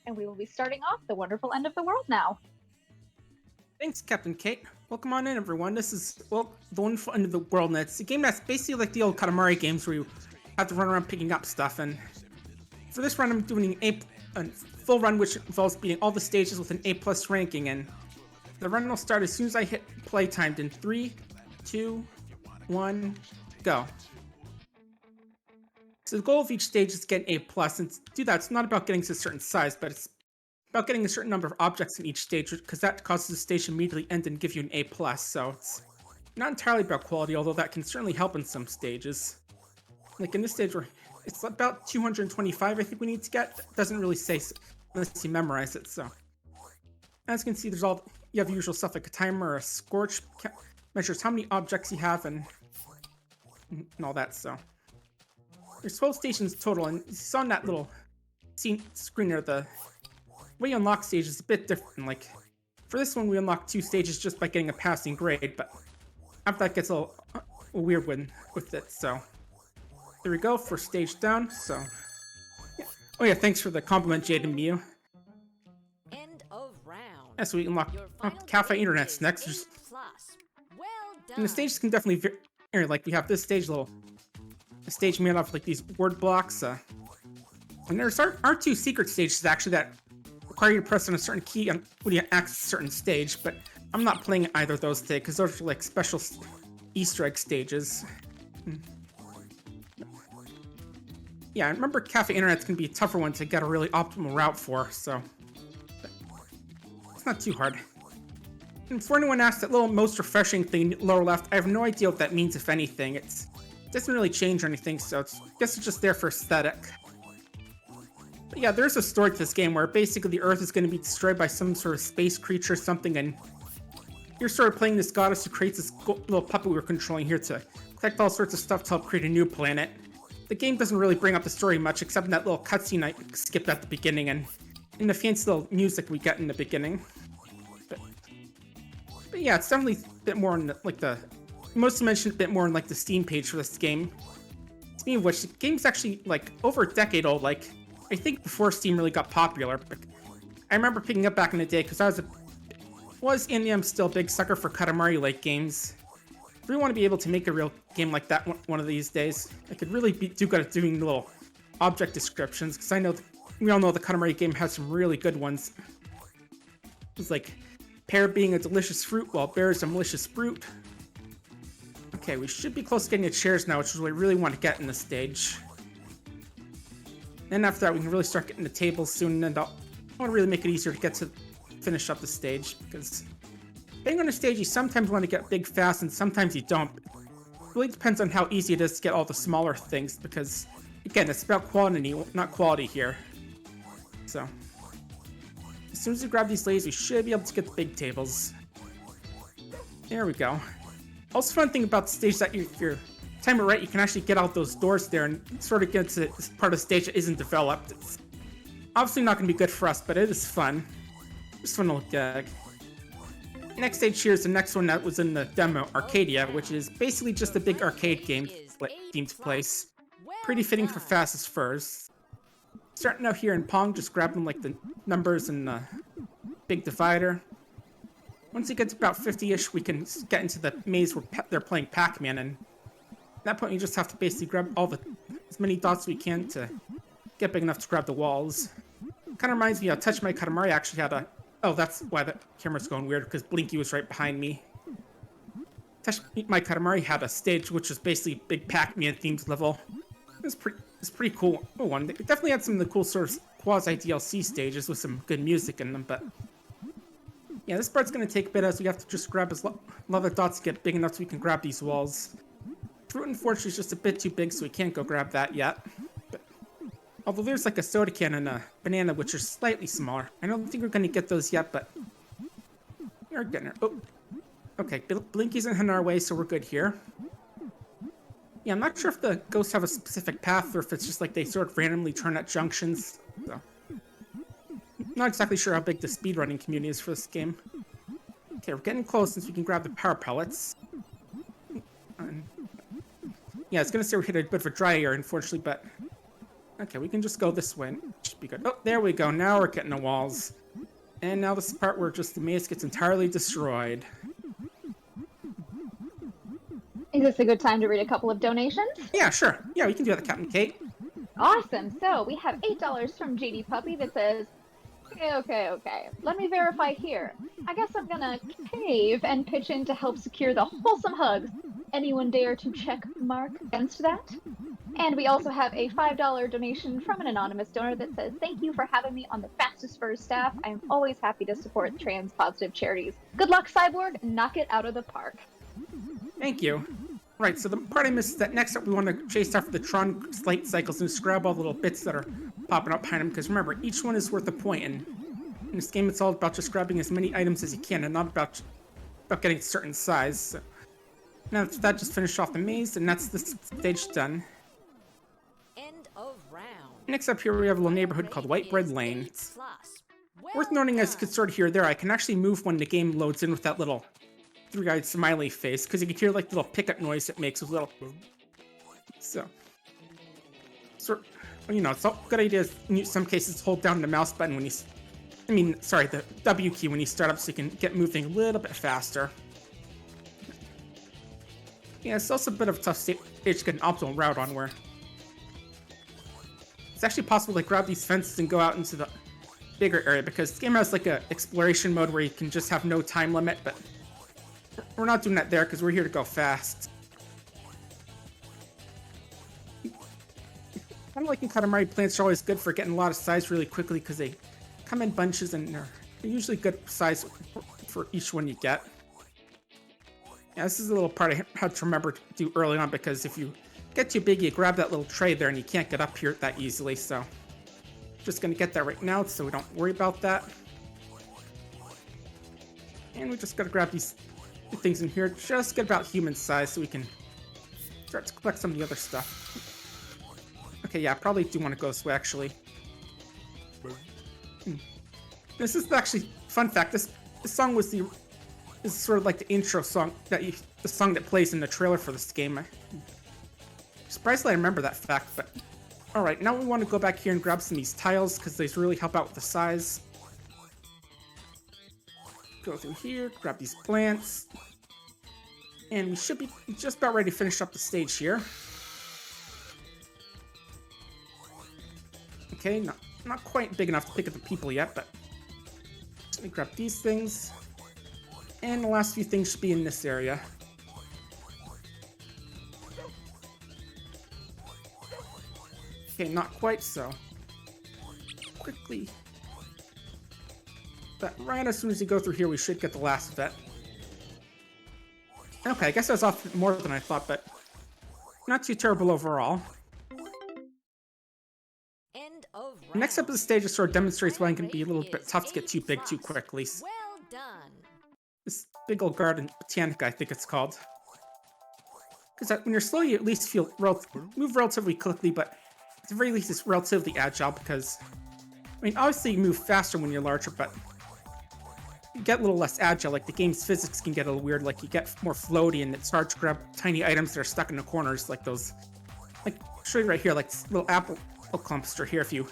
and we will be starting off the wonderful end of the world now. Thanks, Captain Kate. Welcome on in, everyone. This is, well, the wonderful end of the world, and it's a game that's basically like the old Katamari games where you have to run around picking up stuff, and for this run I'm doing a full run which involves beating all the stages with an A+ ranking, and the run will start as soon as I hit play timed in 3, 2, 1, go. So the goal of each stage is to get an A+, and to do that, it's not about getting to a certain size, but it's about getting a certain number of objects in each stage, because that causes the stage to immediately end and give you an A+, so it's not entirely about quality, although that can certainly help in some stages. Like in this stage, where it's about 225 I think we need to get. It doesn't really say unless you memorize it, so. As you can see, you have the usual stuff like a timer, a scorch, measures how many objects you have, and all that, so. There's 12 stations total, and you saw on that little screen there, the way you unlock stages is a bit different. Like, for this one, we unlock 2 stages just by getting a passing grade, but after that gets a little weird with it, so. There we go, first stage down, so. Yeah. Oh yeah, thanks for the compliment, Jade and Mew. End of round. Yeah, so we unlock Cafe Internet's next. Well done. And the stages can definitely vary. Like, we have this stage, a stage made off like these word blocks, and there's our 2 secret stages actually that require you to press on a certain key when you access a certain stage, but I'm not playing either of those today because those are like special Easter egg stages. Yeah, I remember Cafe Internet's gonna be a tougher one to get a really optimal route for, so it's not too hard. And for anyone asked, that little most refreshing thing lower left, I have no idea what that means, if anything. It doesn't really change or anything, so I guess it's just there for aesthetic. But yeah, there's a story to this game where basically the Earth is going to be destroyed by some sort of space creature or something, and you're sort of playing this goddess who creates this little puppet we were controlling here to collect all sorts of stuff to help create a new planet. The game doesn't really bring up the story much, except in that little cutscene I skipped at the beginning, and in the fancy little music we get in the beginning. But yeah, it's definitely a bit more in mostly mentioned a bit more in like the Steam page for this game. Speaking of which, the game's actually like over a decade old, like I think before Steam really got popular. But I remember picking up back in the day because I am still a big sucker for Katamari-like games. I really want to be able to make a real game like that one of these days. I could really do good at doing little object descriptions, because I know we all know the Katamari game has some really good ones. It's like pear being a delicious fruit, while bear is a malicious brute. Okay, we should be close to getting the chairs now, which is what I really want to get in this stage. And after that, we can really start getting the tables soon, and I want to really make it easier to get to finish up the stage, because getting on a stage, you sometimes want to get big fast, and sometimes you don't. It really depends on how easy it is to get all the smaller things, because, again, it's about quantity, not quality here. So, as soon as we grab these ladies, we should be able to get the big tables. There we go. Also, fun thing about the stage that if you're time it right, you can actually get out those doors there and sort of get to this part of the stage that isn't developed. It's obviously not going to be good for us, but it is fun. Just fun little gag. Next stage here is the next one that was in the demo, Arcadia, which is basically just a big arcade game themed place. Pretty fitting for fastest furs. Starting out here in Pong, just grabbing like the numbers and the big divider. Once you get to about 50-ish, we can get into the maze where they're playing Pac-Man, and at that point you just have to basically grab as many dots as we can to get big enough to grab the walls. Kind of reminds me how Touch My Katamari actually had oh, that's why the camera's going weird, because Blinky was right behind me. Touch My Katamari had a stage which was basically a big Pac-Man themed level. It's pretty cool one. They definitely had some of the cool sort of quasi-DLC stages with some good music in them, but yeah, this part's going to take a bit as we have to just grab as lot of dots to get big enough so we can grab these walls. Fruit, unfortunately, is just a bit too big, so we can't go grab that yet. But, although there's like a soda can and a banana, which are slightly smaller. I don't think we're going to get those yet, but we're getting her. Oh, okay, Blinky's in our way, so we're good here. Yeah, I'm not sure if the ghosts have a specific path or if it's just like they sort of randomly turn at junctions. So, not exactly sure how big the speedrunning community is for this game. Okay, we're getting close since we can grab the power pellets. Yeah, I was gonna say we hit a bit of a dry area, unfortunately, but okay, we can just go this way. Should be good. Oh, there we go. Now we're getting the walls. And now this is the part where just the maze gets entirely destroyed. Is this a good time to read a couple of donations? Yeah, sure. Yeah, we can do that, Captain Kate. Awesome. So we have $8 from JD Puppy that says, okay. Let me verify here. I guess I'm gonna cave and pitch in to help secure the wholesome hugs. Anyone dare to check mark against that? And we also have a $5 donation from an anonymous donor that says, thank you for having me on the Fastest Furs staff. I am always happy to support trans positive charities. Good luck, Cyborg. Knock it out of the park. Thank you. Right, so the part I missed is that next up we want to chase after the Tron light cycles and just grab all the little bits that are popping up behind them, because remember, each one is worth a point, and in this game it's all about just grabbing as many items as you can, and not about getting a certain size. So now that just finished off the maze, and that's the stage done. End of round. Next up here we have a little neighborhood called White Bread Lane. It's worth noting, as you can sort of hear there, I can actually move when the game loads in with that little three-eyed smiley face, because you can hear like the little pickup noise it makes with a little boom. So, you know, it's a good idea in some cases hold down the mouse button when the W key when you start up so you can get moving a little bit faster. Yeah, it's also a bit of a tough stage to get an optimal route on, where it's actually possible to grab these fences and go out into the bigger area, because the game has like a exploration mode where you can just have no time limit, but we're not doing that there because we're here to go fast. Kind of like in Katamari, plants are always good for getting a lot of size really quickly because they come in bunches and they're usually good size for each one you get. Yeah, this is a little part I had to remember to do early on, because if you get too big, you grab that little tray there and you can't get up here that easily, so just gonna get that right now so we don't worry about that. And we just gotta grab these things in here, just get about human size so we can start to collect some of the other stuff. Okay, yeah, I probably do want to go this way, actually. This is actually, fun fact, this song was is sort of like the intro song, the song that plays in the trailer for this game. Surprisingly, I remember that fact, but alright, now we want to go back here and grab some of these tiles, because they really help out with the size. Go through here, grab these plants, and we should be just about ready to finish up the stage here. Okay, not quite big enough to pick up the people yet, but let me grab these things, and the last few things should be in this area. Okay, not quite so. Quickly. But right as soon as you go through here, we should get the last of it. Okay, I guess I was off more than I thought, but not too terrible overall. End of round. Next up, the stage just sort of demonstrates why it can be a little bit tough to get too big too quickly. Well done. This big old garden botanica, I think it's called. Because when you're slow, you at least feel move relatively quickly, but at the very least, it's relatively agile, because, I mean, obviously you move faster when you're larger, but you get a little less agile. Like, the game's physics can get a little weird, like, you get more floaty, and it's hard to grab tiny items that are stuck in the corners, like those, like, I'll show you right here, like, little apple clumps are here. If you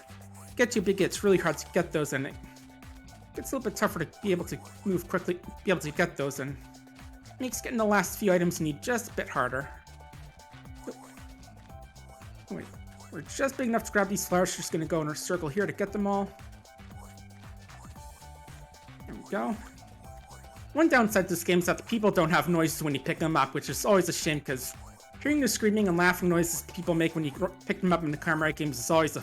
get too big, it's really hard to get those, and it gets a little bit tougher to be able to move quickly, be able to get those, and makes getting the last few items you need just a bit harder. Wait, we're just big enough to grab these flowers. We're just going to go in a circle here to get them all. There we go. One downside to this game is that the people don't have noises when you pick them up, which is always a shame, because hearing the screaming and laughing noises people make when you pick them up in the Katamari games is always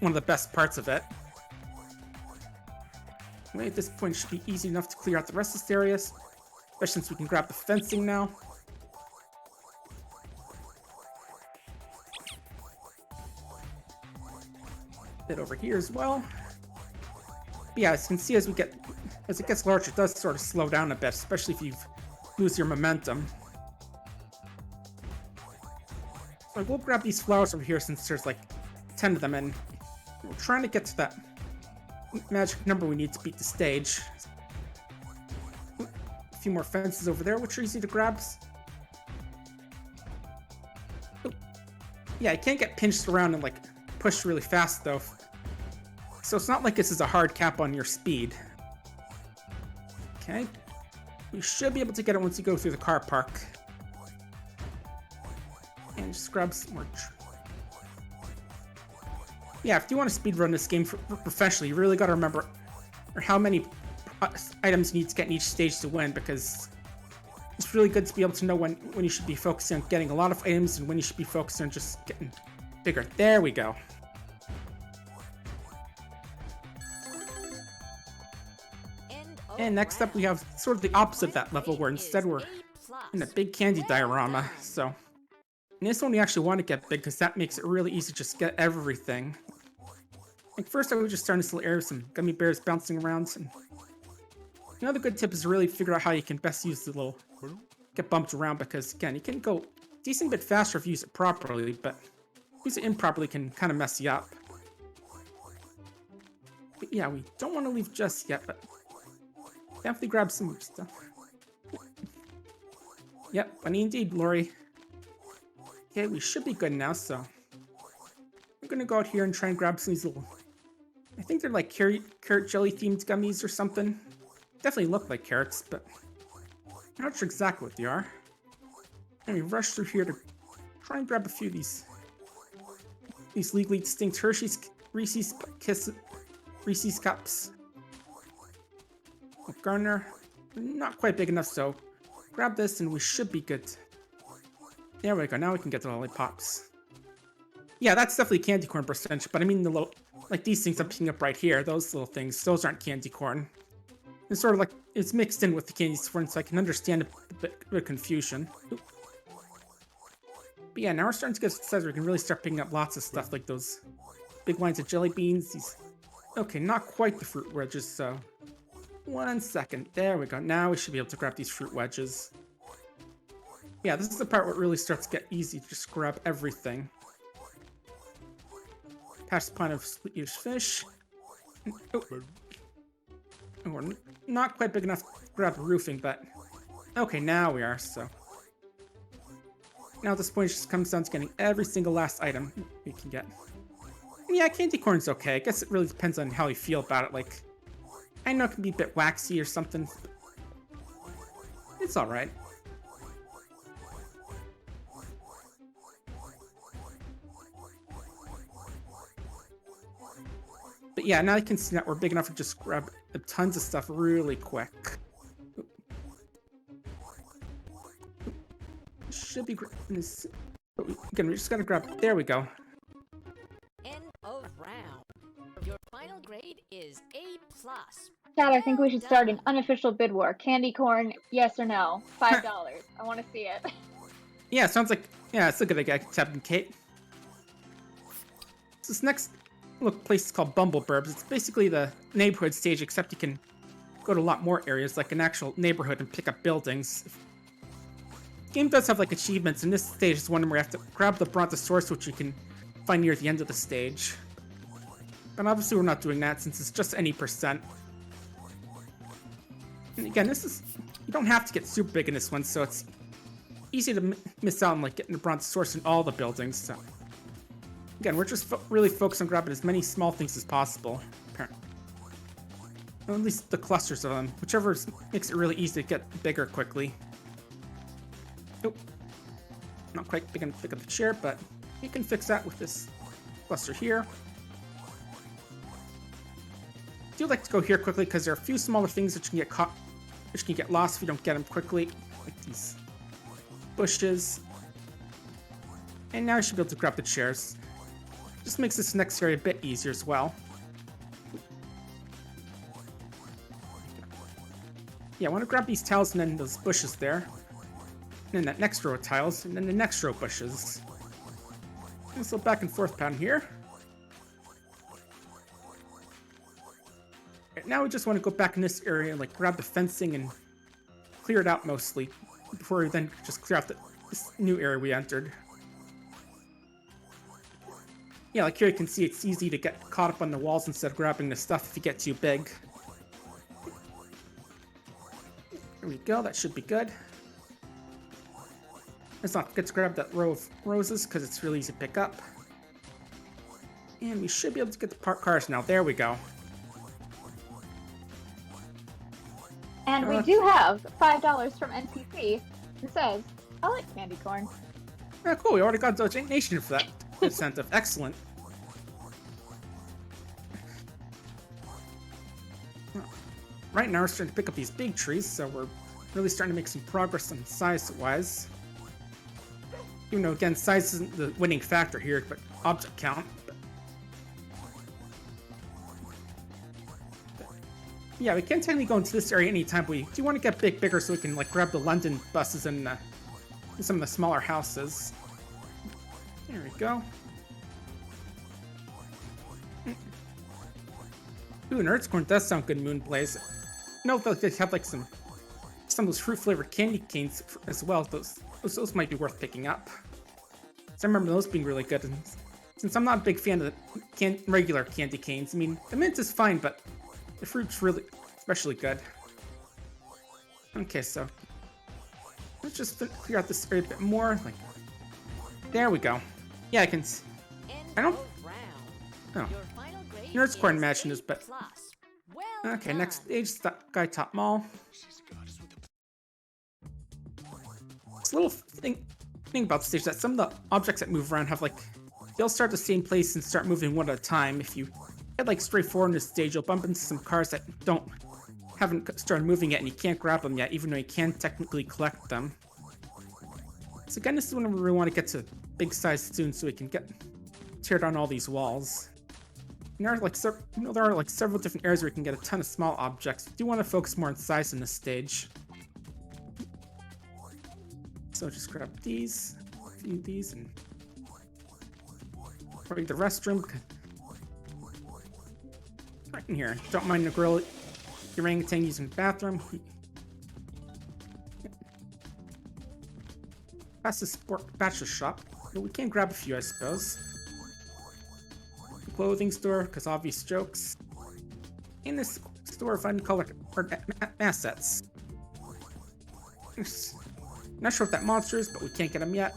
one of the best parts of it. At this point, it should be easy enough to clear out the rest of this area, especially since we can grab the fencing now. Bit over here as well. But yeah, as you can see, as it gets larger, it does sort of slow down a bit, especially if you lose your momentum. So we'll grab these flowers over here since there's like 10 of them, and we're trying to get to that magic number we need to beat the stage. A few more fences over there, which are easy to grab. Oh. Yeah, I can't get pinched around and like pushed really fast though. So it's not like this is a hard cap on your speed. Okay. You should be able to get it once you go through the car park. And just grab some more. Yeah, if you want to speedrun this game professionally, you really got to remember how many items you need to get in each stage to win, because it's really good to be able to know when you should be focusing on getting a lot of items and when you should be focusing on just getting bigger. There we go. And next up we have sort of the opposite of that level, where instead we're in a big candy diorama. So in this one we actually want to get big, because that makes it really easy to just get everything. Like first I would just start in this little area with some gummy bears bouncing around. And another good tip is to really figure out how you can best use the little get bumped around, because again, you can go a decent bit faster if you use it properly, but use it improperly can kind of mess you up. But yeah, we don't want to leave just yet, but definitely grab some more stuff. Yep, funny indeed, Lori. Okay, we should be good now, so we're gonna go out here and try and grab some of these little, I think they're like carrot jelly themed gummies or something. Definitely look like carrots, but I'm not sure exactly what they are. And we rush through here to try and grab a few of these legally distinct Hershey's Reese's cups. Garner, not quite big enough, so grab this and we should be good. There we go, now we can get the lollipops. Yeah, that's definitely candy corn percentage, but I mean the little, like these things I'm picking up right here, those little things, those aren't candy corn. It's sort of like, it's mixed in with the candy corn, so I can understand a bit of confusion. Oop. But yeah, now we're starting to get to the size where we can really start picking up lots of stuff, like those big lines of jelly beans, these... Okay, not quite the fruit wedges, so... 1 second. There we go. Now we should be able to grab these fruit wedges. Yeah, this is the part where it really starts to get easy to just grab everything. Pass the pint of sweet fish. Oh. And we're not quite big enough to grab the roofing, but... Okay, now we are, so... Now at this point, it just comes down to getting every single last item we can get. And yeah, candy corn's okay. I guess it really depends on how you feel about it, like... I know it can be a bit waxy or something. It's alright. But yeah, now you can see that we're big enough to just grab tons of stuff really quick. Should be this. Again, we just gotta grab. There we go. End of round. Your final grade is A+. Chad, I think we should start an unofficial bid war. Candy corn, yes or no? $5. I want to see it. Yeah, sounds like... Yeah, it's a good idea, captainkate. So this next little place is called Bumbleburbs. It's basically the neighborhood stage, except you can go to a lot more areas, like an actual neighborhood, and pick up buildings. The game does have like achievements, and this stage is one where you have to grab the Brontosaurus, which you can find near the end of the stage. But obviously we're not doing that since it's just any percent. And again, this is... You don't have to get super big in this one, so it's easy to miss out on like getting the Brontosaurus in all the buildings. So again, we're just really focused on grabbing as many small things as possible. Apparently. Or at least the clusters of them. Whichever makes it really easy to get bigger quickly. Nope. Not quite big enough to pick up the chair, but you can fix that with this cluster here. I do like to go here quickly because there are a few smaller things that you can get caught, which can get lost if you don't get them quickly, like these bushes. And now I should be able to grab the chairs. Just makes this next area a bit easier as well. Yeah, I want to grab these tiles and then those bushes there. And then that next row of tiles, and then the next row of bushes. And so back and forth pattern here. Right, now we just want to go back in this area and like grab the fencing and clear it out mostly, before we then just clear out this new area we entered. Yeah, like here you can see it's easy to get caught up on the walls instead of grabbing the stuff if you get too big. There we go, that should be good. Let's not forget to grab that row of roses because it's really easy to pick up. And we should be able to get the parked cars now. There we go. And we do have $5 from NPC who says, I like candy corn. Oh, cool. We already got a donation for that incentive. Excellent. Right now, we're starting to pick up these big trees, so we're really starting to make some progress on size-wise. Even though, again, size isn't the winning factor here, but object count. Yeah, we can technically go into this area anytime, but we do want to get bigger so we can like grab the London buses and some of the smaller houses. There we go. Ooh, Nerds Corn does sound good, Moonblaze. I know they have like some of those fruit-flavored candy canes as well. Those might be worth picking up. So I remember those being really good. And since I'm not a big fan of the regular candy canes, I mean, the mint is fine, but the fruit's really especially good. Okay, so let's just clear out this area a bit more. Like, there we go. Yeah, I can. I don't. Oh, Nerds Corn mentioned this, but okay. Next stage, Sky Top Mall. This little thing about the stage that some of the objects that move around have like they'll start the same place and start moving one at a time. If you head like straight forward in this stage, you'll bump into some cars that haven't started moving yet, and you can't grab them yet, even though you can technically collect them. So again, this is when we really want to get to big size soon, so we can tear down all these walls. And there are like several different areas where you can get a ton of small objects. We do want to focus more on size in this stage. So just grab these, a few of these, and probably the restroom. Right in here. Don't mind the grill. Orangutan using the bathroom. Past the sport bachelor shop. But we can grab a few, I suppose. The clothing store, because obvious jokes. In this store of uncolored assets. Not sure what that monster is, but we can't get him yet.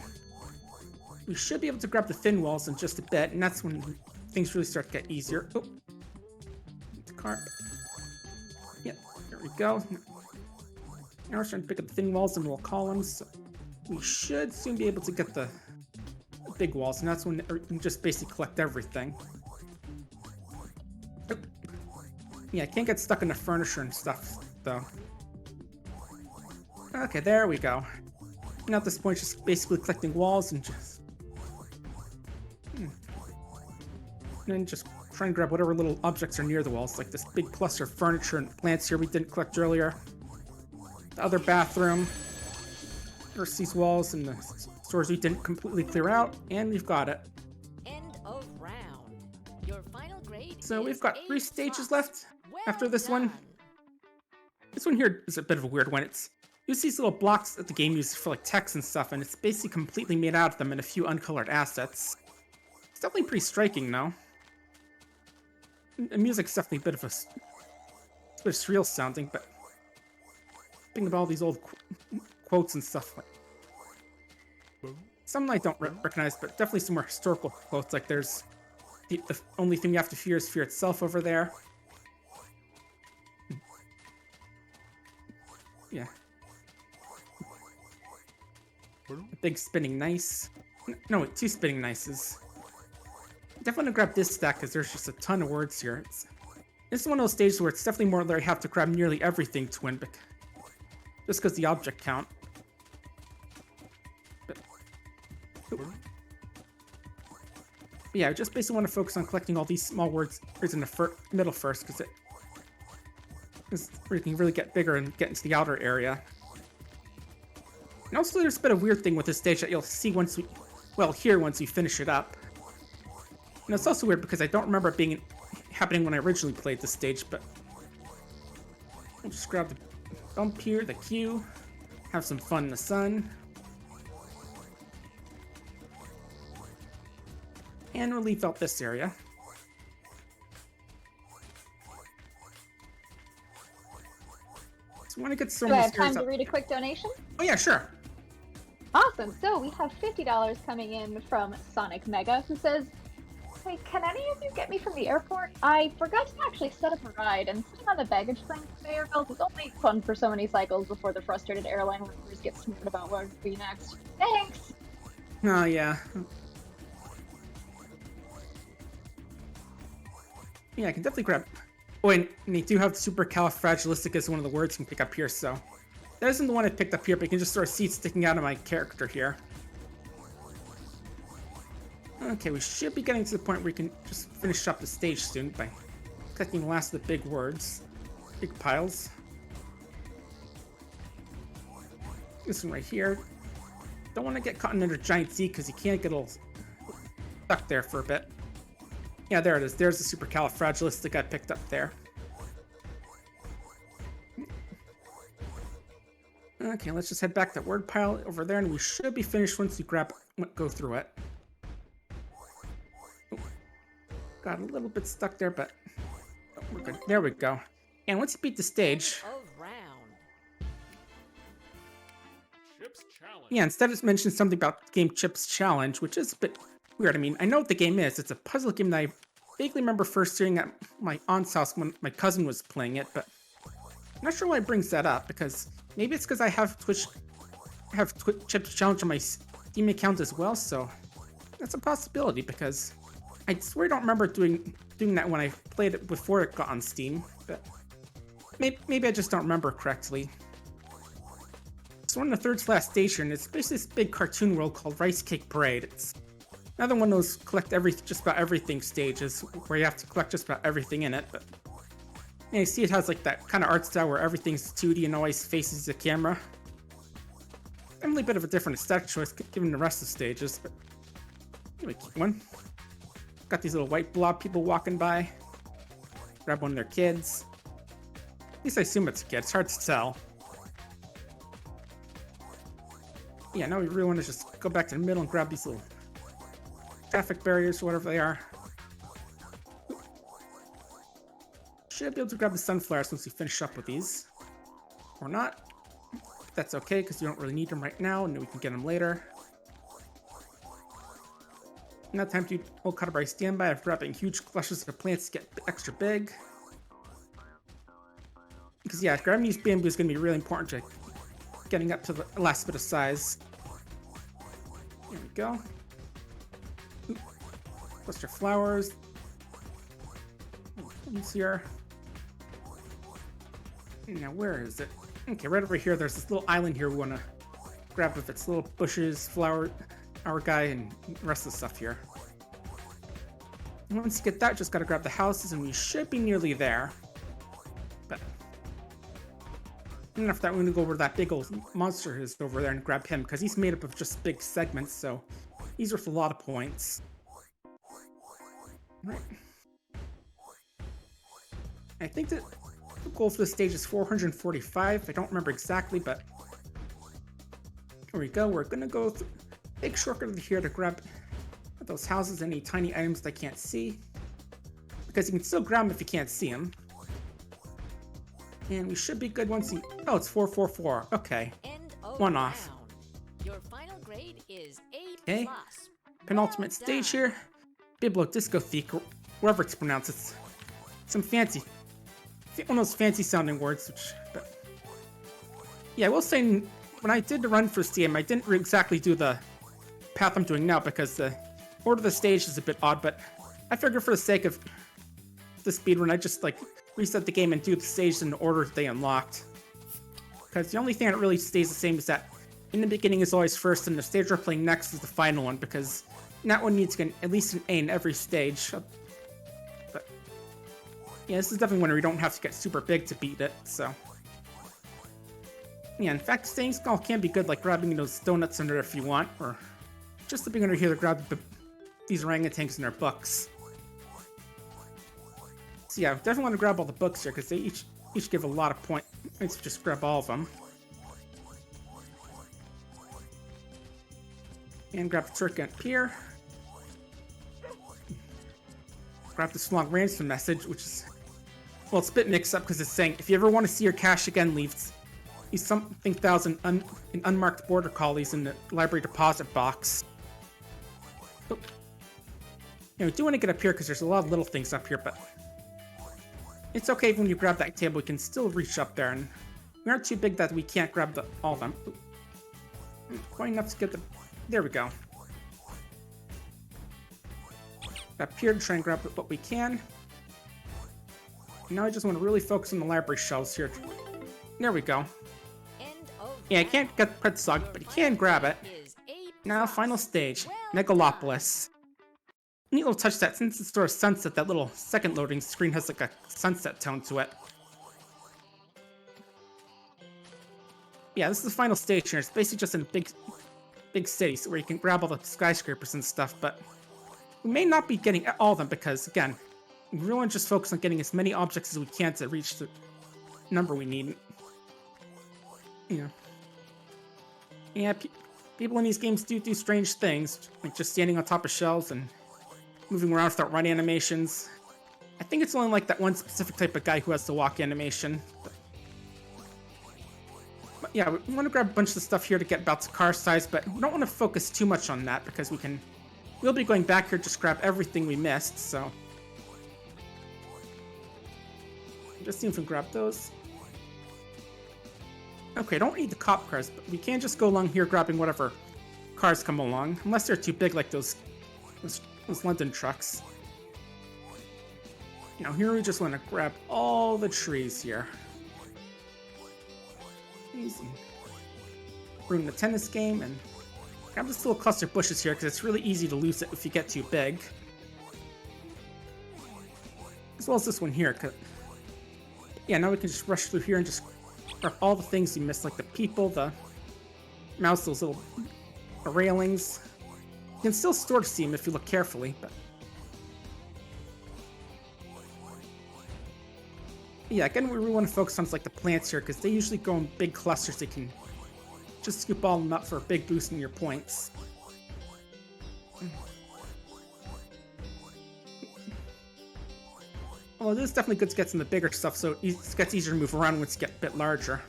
We should be able to grab the thin walls in just a bit, and that's when things really start to get easier. Oh. The car. Yep, there we go. Now we're starting to pick up the thin walls and little columns. So we should soon be able to get the big walls, and that's when we can just basically collect everything. Oh. Yeah, I can't get stuck in the furniture and stuff, though. Okay, there we go. Now at this point, just basically collecting walls and just... And then just try and grab whatever little objects are near the walls, like this big cluster of furniture and plants here we didn't collect earlier. The other bathroom. There's these walls and the stores we didn't completely clear out, and we've got it. End of round. Your final grade So is we've got 3 A+. stages left after this Well one. done. This one here is a bit of a weird one. Use these little blocks that the game uses for like text and stuff, and it's basically completely made out of them and a few uncolored assets. It's definitely pretty striking, though. The music's definitely a bit surreal sounding, but thinking about all these old quotes and stuff. Some I don't recognize, but definitely some more historical quotes. Like there's the only thing you have to fear is fear itself over there. Yeah. A big spinning nice. No, wait, 2 spinning nices. Definitely gonna grab this stack because there's just a ton of words here. This is one of those stages where it's definitely more that I have to grab nearly everything to win, just because the object count. But yeah, I just basically want to focus on collecting all these small words in the middle first, because where you can really get bigger and get into the outer area. And also, there's a bit of weird thing with this stage that you'll see hear once we finish it up. And it's also weird because I don't remember it happening when I originally played this stage, but we'll just grab the bump here, the Q, have some fun in the sun. And we'll leave out this area. So we want to get some Do I of have these time areas to up. read a quick donation? Oh yeah, sure. Awesome. So we have $50 coming in from Sonic Mega, who says, Hey, can any of you get me from the airport? I forgot to actually set up a ride, and sitting on the baggage claim conveyor belt is only fun for so many cycles before the frustrated airline workers get smart about what would be next. Thanks! Oh, yeah. Yeah, I can definitely grab... Oh, and they do have supercalifragilistic as one of the words you can pick up here, so... That isn't the one I picked up here, but you can just sort of see it sticking out of my character here. Okay, we should be getting to the point where we can just finish up the stage soon by collecting the last of the big words. Big piles. This one right here. Don't want to get caught under giant Z because you can't get a little stuck there for a bit. Yeah, there it is. There's the supercalifragilistic I picked up there. Okay, let's just head back to that word pile over there, and we should be finished once we go through it. Got a little bit stuck there, but we're good. There we go. And once you beat the stage... Yeah, instead it mentions something about game Chips Challenge, which is a bit weird. I mean, I know what the game is. It's a puzzle game that I vaguely remember first seeing at my aunt's house when my cousin was playing it, but I'm not sure why it brings that up, because maybe it's because I have Chips Challenge on my Steam account as well, so that's a possibility, because I swear I don't remember doing that when I played it before it got on Steam, but maybe I just don't remember correctly. So we're in the third last station. It's basically this big cartoon world called Rice Cake Parade. It's another one of those collect just about everything stages where you have to collect just about everything in it. But yeah, you see it has like that kind of art style where everything's 2D and always faces the camera. Definitely a bit of a different aesthetic choice given the rest of the stages, but anyway, keep one. Got these little white blob people walking by. Grab one of their kids. At least I assume it's a kid. It's hard to tell. Yeah, now we really want to just go back to the middle and grab these little traffic barriers or whatever they are. Should be able to grab the sunflowers once we finish up with these. Or not. But that's okay, because we don't really need them right now, and we can get them later. Now time to do old Cutterberry standby of grabbing huge clusters of plants to get extra big. Because yeah, grabbing these bamboo is going to be really important to getting up to the last bit of size. There we go. Cluster flowers. One's here. Now where is it? Okay, right over here. There's this little island here we want to grab with its little bushes, flower, our guy, and the rest of the stuff here. And once you get that, just gotta grab the houses, and we should be nearly there. But enough that we're gonna go over that big old monster is over there and grab him, because he's made up of just big segments, so he's worth a lot of points. Right. I think that the goal for this stage is 445. I don't remember exactly, but here we go. We're gonna go through a big shortcut over here to grab those houses, any tiny items that I can't see, because you can still grab them if you can't see them. And we should be good once you... Oh, it's 444. Okay. One off. Your final grade is A+. Okay. Penultimate stage here. Biblo Disco Thief, wherever it's pronounced. It's some fancy... one of those fancy sounding words, which... But yeah, I will say, when I did the run for this game, I didn't exactly do the path I'm doing now, because the order of the stage is a bit odd, but I figured for the sake of the speedrun, I just, like, reset the game and do the stages in the order they unlocked. Because the only thing that really stays the same is that in the beginning is always first, and the stage we're playing next is the final one, because that one needs to get at least an A in every stage. But yeah, this is definitely one where you don't have to get super big to beat it, so... Yeah, in fact, staying small can be good, like grabbing those donuts under if you want, or just being under here to grab these orangutans in their books. So yeah, I definitely want to grab all the books here, because they each give a lot of points. Let's just grab all of them. And grab the turkey up here. Grab this long ransom message, which is... Well, it's a bit mixed up, because it's saying, if you ever want to see your cash again, leave something thousand in unmarked border collies in the library deposit box. Oh. You know, we do want to get up here because there's a lot of little things up here, but it's okay when you grab that table, we can still reach up there, and we aren't too big that we can't grab all of them. Quite enough to get the... There we go. Up here to try and grab what we can. Now I just want to really focus on the library shelves here. There we go. Yeah, I can't get the Pretzog, but you can grab it. Now, final stage, Megalopolis. Neat little touch that since it's sort of sunset, that little second loading screen has like a sunset tone to it. Yeah, this is the final stage here. It's basically just in big cities where you can grab all the skyscrapers and stuff, but we may not be getting all of them because, again, we really want to just focus on getting as many objects as we can to reach the number we need. You know. Yeah, people in these games do strange things, like just standing on top of shelves and moving around without run animations. I think it's only like that one specific type of guy who has the walk animation. But yeah, we want to grab a bunch of stuff here to get about the car size, but we don't want to focus too much on that because we'll be going back here to just grab everything we missed, so. Just see if we can grab those. Okay, don't need the cop cars, but we can just go along here grabbing whatever cars come along, unless they're too big like those London trucks. You know, here we just want to grab all the trees here. Easy. Ruin the tennis game and grab this little cluster of bushes here because it's really easy to lose it if you get too big. As well as this one here. Yeah, now we can just rush through here and just grab all the things you missed, like the people, the mouse, those little railings. You can still sort of see them if you look carefully, but yeah, again, we really want to focus on like the plants here because they usually go in big clusters. They can just scoop all of them up for a big boost in your points. Well, this is definitely good to get some of the bigger stuff, so it gets easier to move around once you get a bit larger.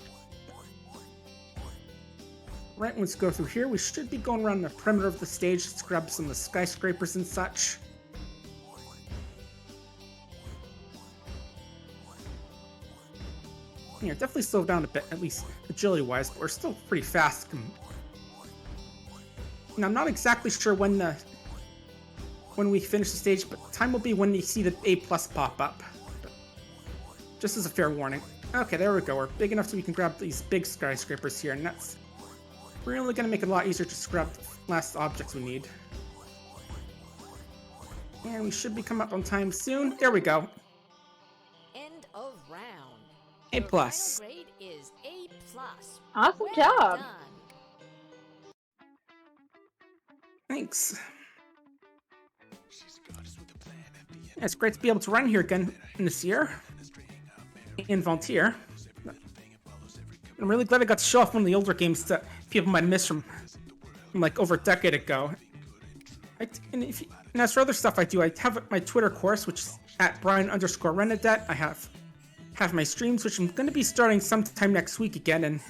Right, once we go through here, we should be going around the perimeter of the stage to grab some of the skyscrapers and such. Yeah, definitely slowed down a bit, at least agility-wise, but we're still pretty fast. Now, I'm not exactly sure when we finish the stage, but time will be when you see the A+ pop up. Just as a fair warning. Okay, there we go. We're big enough so we can grab these big skyscrapers here, and that's really going to make it a lot easier to grab the last objects we need. And we should be coming up on time soon. There we go. End of round. A+. Your final grade is A+. Awesome Well job. done. Thanks. Yeah, it's great to be able to run here again in this year. And volunteer. I'm really glad I got to show off one of the older games that people might have missed from like over a decade ago. And as for other stuff I do, I have my Twitter course, which is at Brian_Renadette. I have my streams, which I'm going to be starting sometime next week again, and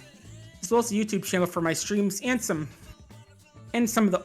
as well as a YouTube channel for my streams and some of the